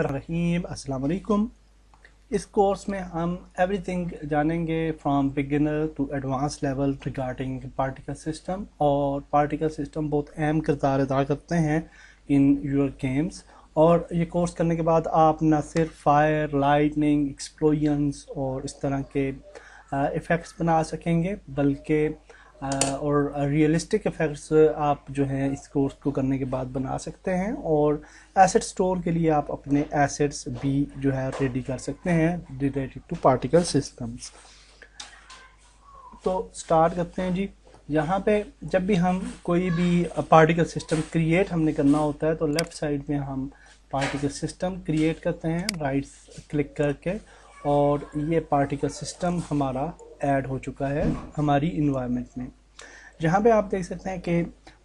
रहीम अस्सलाम वालेकुम। इस कोर्स में हम एवरीथिंग जानेंगे from beginner to advance level regarding particle system. और पार्टिकल सिस्टम बहुत अहम किरदार अदा करते हैं इन योर गेम्स। और ये कोर्स करने के बाद आप न सिर्फ फायर, लाइटनिंग, एक्सप्लोजन्स और इस तरह के इफ़ेक्ट्स बना सकेंगे बल्कि और रियलिस्टिक इफ़ेक्ट्स आप जो हैं इस कोर्स को करने के बाद बना सकते हैं। और एसेट स्टोर के लिए आप अपने एसेट्स भी जो है रेडी कर सकते हैं रिलेटेड टू पार्टिकल सिस्टम्स। तो स्टार्ट करते हैं जी। यहाँ पे जब भी हम कोई भी पार्टिकल सिस्टम क्रिएट हमने करना होता है तो लेफ़्ट साइड में हम पार्टिकल सिस्टम क्रिएट करते हैं राइट क्लिक करके, और ये पार्टिकल सिस्टम हमारा ऐड हो चुका है हमारी इन्वायरमेंट में। जहाँ पे आप देख सकते हैं कि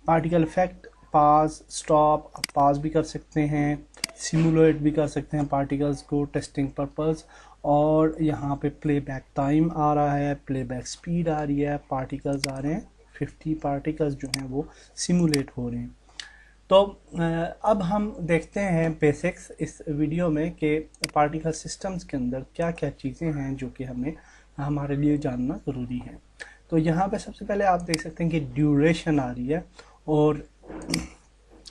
पार्टिकल इफेक्ट, पास, स्टॉप, पास भी कर सकते हैं, सिमुलेट भी कर सकते हैं पार्टिकल्स को टेस्टिंग पर्पस। और यहाँ पे प्लेबैक टाइम आ रहा है, प्लेबैक स्पीड आ रही है, पार्टिकल्स आ रहे हैं 50 पार्टिकल्स जो हैं वो सिमुलेट हो रहे हैं। तो अब हम देखते हैं बेसिक्स इस वीडियो में कि पार्टिकल सिस्टम्स के अंदर क्या क्या चीज़ें हैं जो कि हमें हमारे लिए जानना ज़रूरी है। तो यहाँ पे सबसे पहले आप देख सकते हैं कि ड्यूरेशन आ रही है, और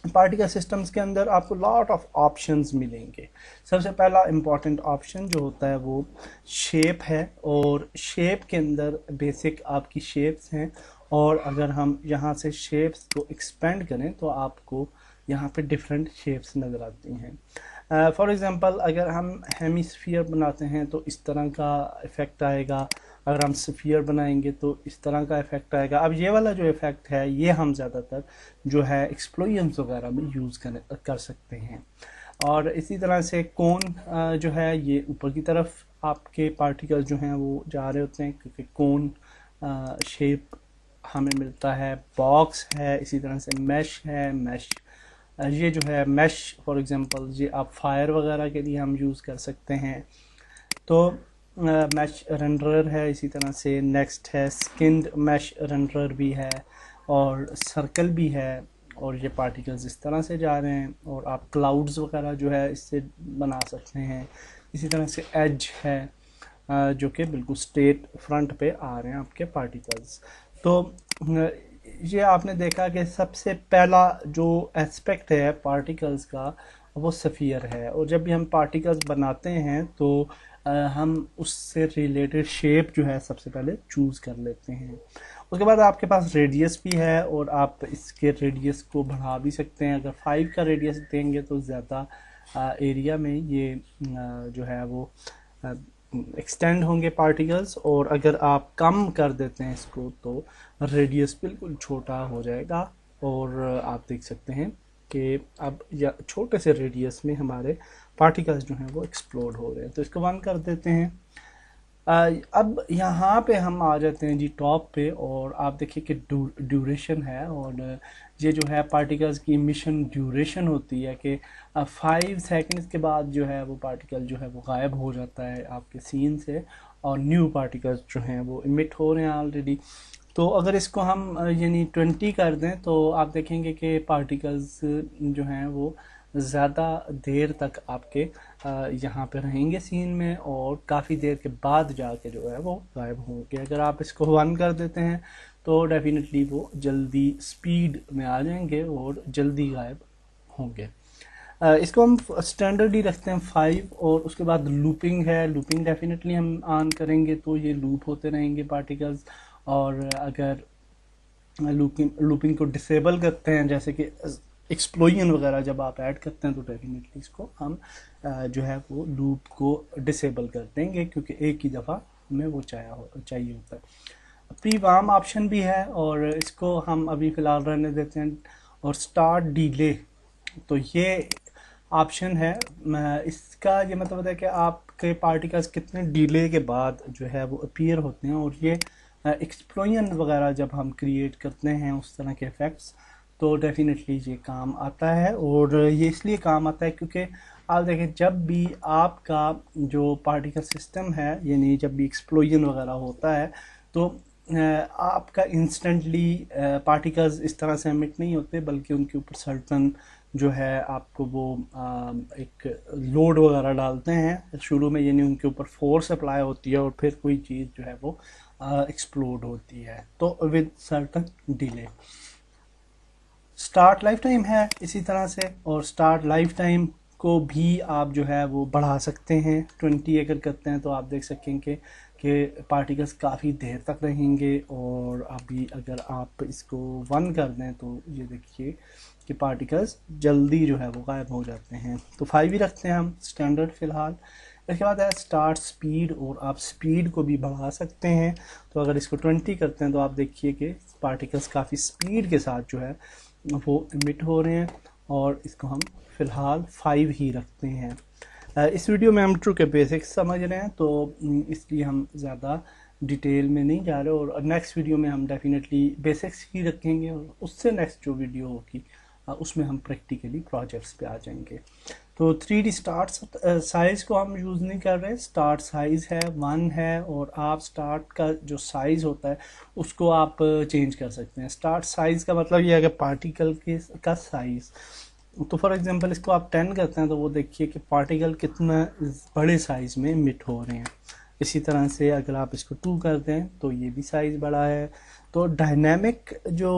पार्टिकल सिस्टम्स के अंदर आपको लॉट ऑफ ऑप्शंस मिलेंगे। सबसे पहला इम्पॉर्टेंट ऑप्शन जो होता है वो शेप है, और शेप के अंदर बेसिक आपकी शेप्स हैं। और अगर हम यहाँ से शेप्स को एक्सपेंड करें तो आपको यहाँ पे डिफरेंट शेप्स नज़र आती हैं। फॉर एग्ज़ाम्पल अगर हम हेमिस्फीयर बनाते हैं तो इस तरह का इफ़ेक्ट आएगा, अगर हम स्फीयर बनाएंगे तो इस तरह का इफ़ेक्ट आएगा। अब ये वाला जो इफ़ेक्ट है ये हम ज़्यादातर जो है एक्सप्लोजन्स वगैरह में यूज़ कर सकते हैं। और इसी तरह से कोन जो है ये ऊपर की तरफ आपके पार्टिकल जो हैं वो जा रहे होते हैं क्योंकि कोन शेप हमें मिलता है। बॉक्स है, इसी तरह से मैश है। मैश ये जो है मैश फॉर एग्जांपल ये आप फायर वगैरह के लिए हम यूज़ कर सकते हैं। तो मैश रेंडरर है, इसी तरह से नेक्स्ट है स्किन्ड मैश रेंडरर भी है, और सर्कल भी है। और ये पार्टिकल्स इस तरह से जा रहे हैं, और आप क्लाउड्स वगैरह जो है इससे बना सकते हैं। इसी तरह से एज है जो कि बिल्कुल स्ट्रेट फ्रंट पे आ रहे हैं आपके पार्टिकल्स। तो ये आपने देखा कि सबसे पहला जो एस्पेक्ट है पार्टिकल्स का वो स्फीयर है, और जब भी हम पार्टिकल्स बनाते हैं तो हम उससे रिलेटेड शेप जो है सबसे पहले चूज़ कर लेते हैं। उसके बाद आपके पास रेडियस भी है, और आप इसके रेडियस को बढ़ा भी सकते हैं। अगर 5 का रेडियस देंगे तो ज़्यादा एरिया में ये जो है वो एक्सटेंड होंगे पार्टिकल्स, और अगर आप कम कर देते हैं इसको तो रेडियस बिल्कुल छोटा हो जाएगा। और आप देख सकते हैं कि अब या छोटे से रेडियस में हमारे पार्टिकल्स जो हैं वो एक्सप्लोड हो रहे हैं। तो इसको बंद कर देते हैं। अब यहाँ पे हम आ जाते हैं जी टॉप पे, और आप देखिए कि ड्यूरेशन है, और ये जो है पार्टिकल्स की इमिशन ड्यूरेशन होती है कि 5 सेकंड्स के बाद जो है वो पार्टिकल जो है वो गायब हो जाता है आपके सीन से, और न्यू पार्टिकल्स जो हैं वो इमिट हो रहे हैं ऑलरेडी। तो अगर इसको हम यानी 20 कर दें तो आप देखेंगे कि पार्टिकल्स जो हैं वो ज़्यादा देर तक आपके यहाँ पे रहेंगे सीन में, और काफ़ी देर के बाद जाके जो है वो गायब होंगे। अगर आप इसको 1 कर देते हैं तो डेफिनेटली वो जल्दी स्पीड में आ जाएंगे और जल्दी गायब होंगे। इसको हम स्टैंडर्ड ही रखते हैं 5। और उसके बाद लूपिंग है, लूपिंग डेफिनेटली हम ऑन करेंगे तो ये लूप होते रहेंगे पार्टिकल्स। और अगर लूपिंग को डिसेबल करते हैं जैसे कि एक्सप्लोजन वगैरह जब आप ऐड करते हैं तो डेफिनेटली इसको हम जो है वो लूप को डिसेबल कर देंगे क्योंकि एक ही दफ़ा हमें वो चाहिए होता है। प्री वार्म ऑप्शन भी है, और इसको हम अभी फ़िलहाल रहने देते हैं। और स्टार्ट डिले, तो ये ऑप्शन है, इसका ये मतलब है कि आपके पार्टिकल्स कितने डिले के बाद जो है वो अपीयर होते हैं। और ये एक्सप्लोजन वगैरह जब हम क्रिएट करते हैं उस तरह के इफ़ेक्ट्स तो डेफिनेटली ये काम आता है। और ये इसलिए काम आता है क्योंकि आप देखें जब भी आपका जो पार्टिकल सिस्टम है यानी जब भी एक्सप्लोजन वगैरह होता है तो आपका इंस्टेंटली पार्टिकल्स इस तरह से एमिट नहीं होते, बल्कि उनके ऊपर सर्टन जो है आपको वो एक लोड वगैरह डालते हैं शुरू में, यानी उनके ऊपर फोर्स अप्लाई होती है और फिर कोई चीज़ जो है वो एक्सप्लोड होती है, तो with certain delay. Start life time है इसी तरह से, और स्टार्ट लाइफ टाइम को भी आप जो है वो बढ़ा सकते हैं। 20 अगर करते हैं तो आप देख सकेंगे कि पार्टिकल्स काफ़ी देर तक रहेंगे, और अभी अगर आप इसको 1 कर दें तो ये देखिए कि पार्टिकल्स जल्दी जो है वो गायब हो जाते हैं। तो 5 ही रखते हैं हम स्टैंडर्ड फ़िलहाल। इसके बाद है स्टार्ट स्पीड, और आप स्पीड को भी बढ़ा सकते हैं। तो अगर इसको 20 करते हैं तो आप देखिए कि पार्टिकल्स काफ़ी स्पीड के साथ जो है वो इमिट हो रहे हैं, और इसको हम फ़िलहाल 5 ही रखते हैं। इस वीडियो में हम ट्रू के बेसिक्स समझ रहे हैं, तो इसलिए हम ज़्यादा डिटेल में नहीं जा रहे, और नेक्स्ट वीडियो में हम डेफिनेटली बेसिक्स ही रखेंगे, और उससे नेक्स्ट जो वीडियो होगी उसमें हम प्रैक्टिकली प्रोजेक्ट्स पे आ जाएंगे। तो 3D स्टार्ट साइज़ को हम यूज़ नहीं कर रहे, स्टार्ट साइज़ है 1 है, और आप स्टार्ट का जो साइज़ होता है उसको आप चेंज कर सकते हैं। स्टार्ट साइज़ का मतलब ये है कि पार्टिकल के का साइज़। तो फॉर एग्जांपल इसको आप 10 करते हैं तो वो देखिए कि पार्टिकल कितना बड़े साइज़ में इमिट हो रहे हैं। इसी तरह से अगर आप इसको 2 कर दें तो ये भी साइज़ बड़ा है। तो डायनेमिक जो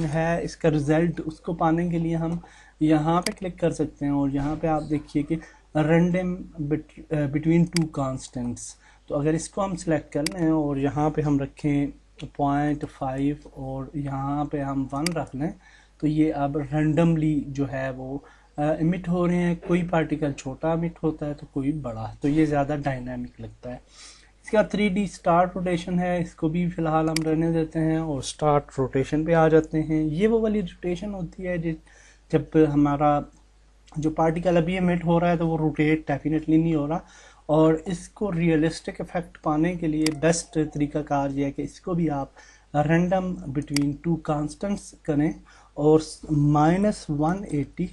है इसका रिज़ल्ट, उसको पाने के लिए हम यहाँ पे क्लिक कर सकते हैं, और यहाँ पे आप देखिए कि रैंडम बिटवीन 2 कांस्टेंट्स। तो अगर इसको हम सिलेक्ट कर लें और यहाँ पे हम रखें 0.5 और यहाँ पे हम 1 रख लें, तो ये अब रैंडमली जो है वो इमिट हो रहे हैं। कोई पार्टिकल छोटा इमिट होता है तो कोई बड़ा, तो ये ज़्यादा डायनामिक लगता है। इसके बाद 3D स्टार्ट रोटेशन है, इसको भी फ़िलहाल हम रहने देते हैं और स्टार्ट रोटेशन पे आ जाते हैं। ये वो वाली रोटेशन होती है जब हमारा जो पार्टिकल अभी इमिट हो रहा है तो वो रोटेट डेफिनेटली नहीं हो रहा, और इसको रियलिस्टिक इफेक्ट पाने के लिए बेस्ट तरीका कार ये है कि इसको भी आप रैंडम बिटवीन 2 कांस्टेंट्स करें, और -180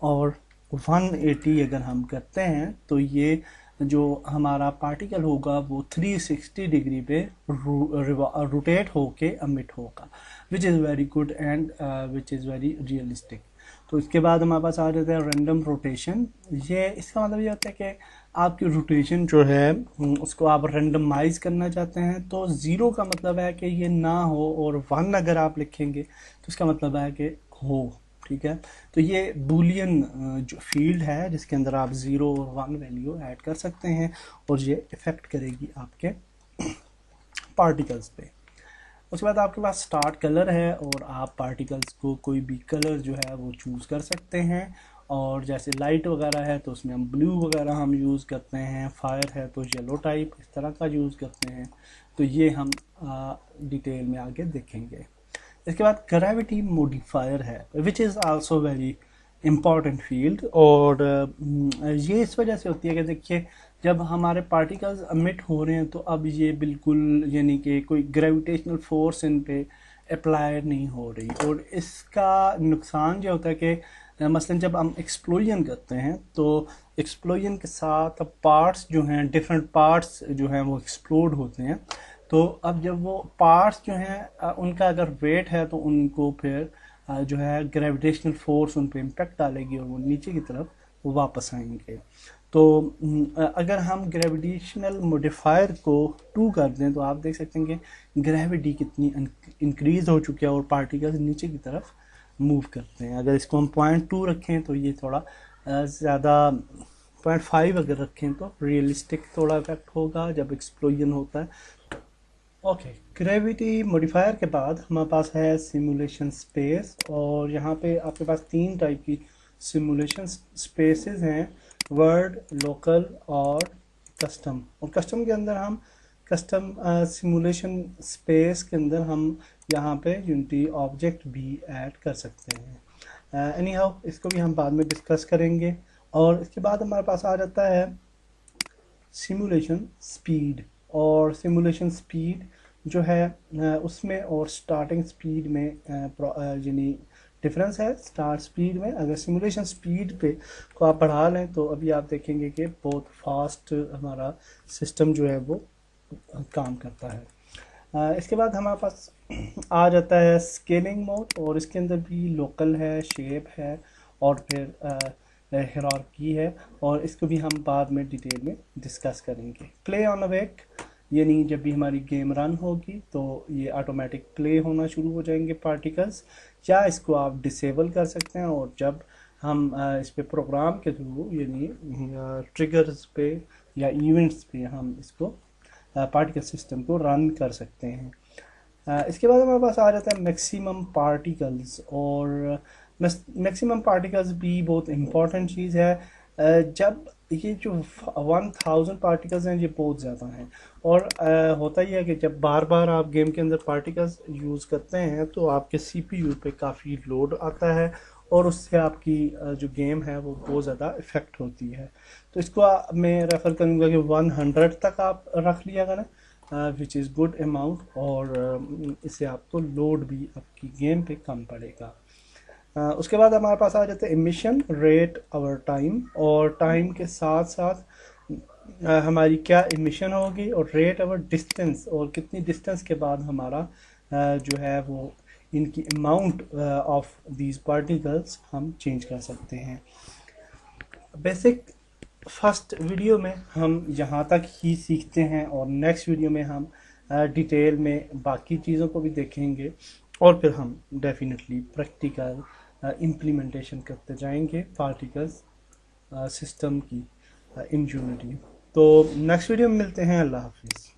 और 180 अगर हम करते हैं तो ये जो हमारा पार्टिकल होगा वो 360 डिग्री पे रोटेट होके अमिट होगा, which is very good and which is very realistic. तो इसके बाद हमारे पास आ जाता है रैंडम रोटेशन। ये इसका मतलब ये होता है कि आपकी रोटेशन जो है उसको आप रैंडमाइज करना चाहते हैं, तो 0 का मतलब है कि ये ना हो, और 1 अगर आप लिखेंगे तो इसका मतलब है कि हो। ठीक है, तो ये बूलियन जो फील्ड है जिसके अंदर आप 0 और 1 वैल्यू ऐड कर सकते हैं, और ये इफ़ेक्ट करेगी आपके पार्टिकल्स पे। उसके बाद आपके पास स्टार्ट कलर है, और आप पार्टिकल्स को कोई भी कलर जो है वो चूज़ कर सकते हैं, और जैसे लाइट वगैरह है तो उसमें हम ब्लू वगैरह हम यूज़ करते हैं, फायर है तो येलो टाइप इस तरह का यूज़ करते हैं। तो ये हम डिटेल में आगे देखेंगे। इसके बाद ग्रेविटी मॉडिफायर है, which is also very important field, और ये इस वजह से होती है कि देखिए जब हमारे पार्टिकल्स अमिट हो रहे हैं तो अब ये बिल्कुल यानी कि कोई ग्रेविटेशनल फोर्स इन पे अप्लाई नहीं हो रही, और इसका नुकसान जो होता है कि मसलन जब हम एक्सप्लोजन करते हैं तो एक्सप्लोजन के साथ पार्ट्स जो हैं, डिफरेंट पार्ट्स जो हैं वो एक्सप्लोड होते हैं। तो अब जब वो पार्ट्स जो हैं उनका अगर वेट है तो उनको फिर जो है ग्रेविटेशनल फोर्स उन पर इम्पेक्ट डालेगी, और वो नीचे की तरफ वापस आएंगे। तो अगर हम ग्रेविटेशनल मॉडिफायर को 2 कर दें तो आप देख सकते हैं कि ग्रेविटी कितनी इंक्रीज हो चुकी है, और पार्टिकल्स नीचे की तरफ मूव करते हैं। अगर इसको हम 0.2 रखें तो ये थोड़ा ज़्यादा, 0.5 अगर रखें तो रियलिस्टिक थोड़ा इफेक्ट होगा जब एक्सप्लोजन होता है। ओके, ग्रेविटी मॉडिफायर के बाद हमारे पास है सिमुलेशन स्पेस, और यहाँ पे आपके पास 3 टाइप की सिमुलेशन स्पेसेस हैं, वर्ल्ड, लोकल और कस्टम। और कस्टम के अंदर हम कस्टम सिमुलेशन स्पेस के अंदर हम यहाँ पे यूनिटी ऑब्जेक्ट भी ऐड कर सकते हैं। एनी हाउ इसको भी हम बाद में डिस्कस करेंगे। और इसके बाद हमारे पास आ जाता है सिमुलेशन स्पीड, और सिमुलेशन स्पीड जो है उसमें और स्टार्टिंग स्पीड में यानी डिफरेंस है। स्टार्ट स्पीड में अगर सिमुलेशन स्पीड पे को आप बढ़ा लें तो अभी आप देखेंगे कि बहुत फास्ट हमारा सिस्टम जो है वो काम करता है। इसके बाद हमारे पास आ जाता है स्केलिंग मोड, और इसके अंदर भी लोकल है, शेप है और फिर हायरार्की है, और इसको भी हम बाद में डिटेल में डिस्कस करेंगे। प्ले ऑन अवेक यानी जब भी हमारी गेम रन होगी तो ये ऑटोमेटिक प्ले होना शुरू हो जाएंगे पार्टिकल्स, या इसको आप डिसेबल कर सकते हैं, और जब हम इस पे प्रोग्राम के थ्रू यानी ट्रिगर्स पे या इवेंट्स पे हम इसको पार्टिकल सिस्टम को रन कर सकते हैं। इसके बाद हमारे पास आ जाता है मैक्सिमम पार्टिकल्स, और मैक्सिमम पार्टिकल्स भी बहुत इम्पॉर्टेंट चीज़ है। जब ये जो 1000 पार्टिकल्स हैं ये बहुत ज़्यादा हैं, और होता ही है कि जब बार बार आप गेम के अंदर पार्टिकल्स यूज़ करते हैं तो आपके सीपीयू पे काफ़ी लोड आता है, और उससे आपकी जो गेम है वो बहुत ज़्यादा इफ़ेक्ट होती है। तो इसको मैं रेफ़र करूँगा कि 100 तक आप रख लिया करें, विच इज़ गुड अमाउंट, और इससे आपको लोड भी आपकी गेम पे कम पड़ेगा। उसके बाद हमारे पास आ जाते हैं इमिशन रेट और टाइम, और टाइम के साथ साथ हमारी क्या इमिशन होगी, और रेट और डिस्टेंस, और कितनी डिस्टेंस के बाद हमारा जो है वो इनकी अमाउंट ऑफ दीज पार्टिकल्स हम चेंज कर सकते हैं। बेसिक फर्स्ट वीडियो में हम यहाँ तक ही सीखते हैं, और नेक्स्ट वीडियो में हम डिटेल में बाकी चीज़ों को भी देखेंगे, और फिर हम डेफिनेटली प्रैक्टिकल इम्प्लीमेंटेशन करते जाएंगे पार्टिकल्स सिस्टम की इन यूनिटी। तो नेक्स्ट वीडियो में मिलते हैं। अल्लाह हाफिज़।